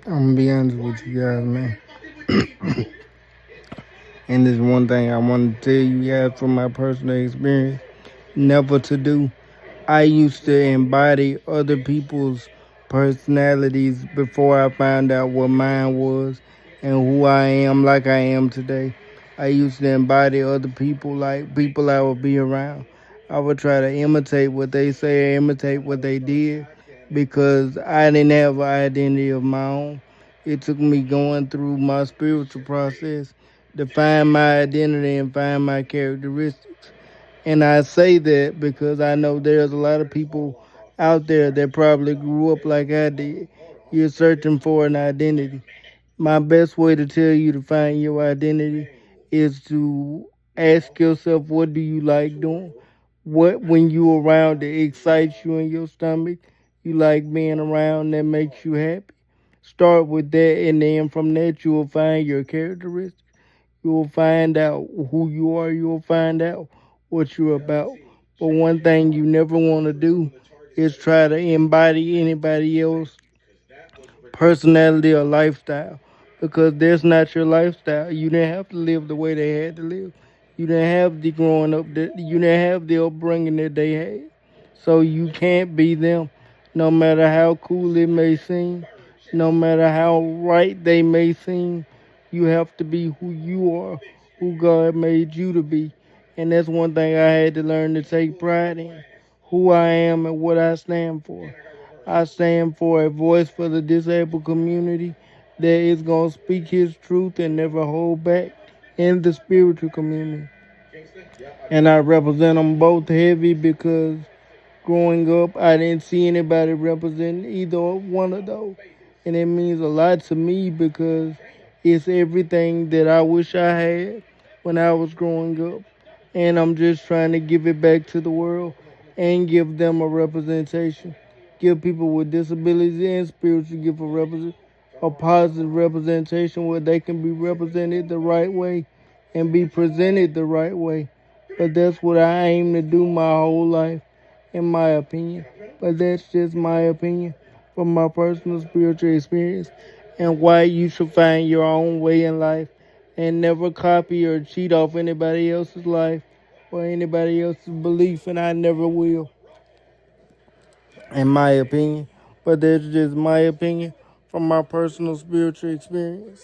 I'm gonna be honest with you guys, man. And there's one thing I want to tell you guys from my personal experience: never to do. I used to embody other people's personalities before I found out what mine was and who I am like I am today. I used to embody other people like people I would be around. I would try to imitate what they say, imitate what they did because I didn't have an identity of my own. It took me going through my spiritual process to find my identity and find my characteristics. And I say that because I know there's a lot of people out there that probably grew up like I did. You're searching for an identity. My best way to tell you to find your identity is to ask yourself, what do you like doing? What, when you around, that excites you in your stomach, you like being around, that makes you happy. Start with that, and then from that you will find your characteristics. You will find out who you are. You will find out what you're about. But one thing you never want to do is try to embody anybody else's personality or lifestyle because that's not your lifestyle. You didn't have to live the way they had to live. You didn't have the growing up that you didn't have the upbringing that they had. So you can't be them, no matter how cool it may seem, no matter how right they may seem. You have to be who you are, who God made you to be. And that's one thing I had to learn to take pride in, who I am and what I stand for. I stand for a voice for the disabled community that is going to speak his truth and never hold back in the spiritual community. And I represent them both heavy because growing up, I didn't see anybody represent either one of those. And it means a lot to me because it's everything that I wish I had when I was growing up. And I'm just trying to give it back to the world and give them a representation. Give people with disabilities and spiritual gift a positive representation where they can be represented the right way and be presented the right way. But that's what I aim to do my whole life, in my opinion. But that's just my opinion from my personal spiritual experience and why you should find your own way in life and never copy or cheat off anybody else's life or anybody else's belief, and I never will, in my opinion. But that's just my opinion from my personal spiritual experience.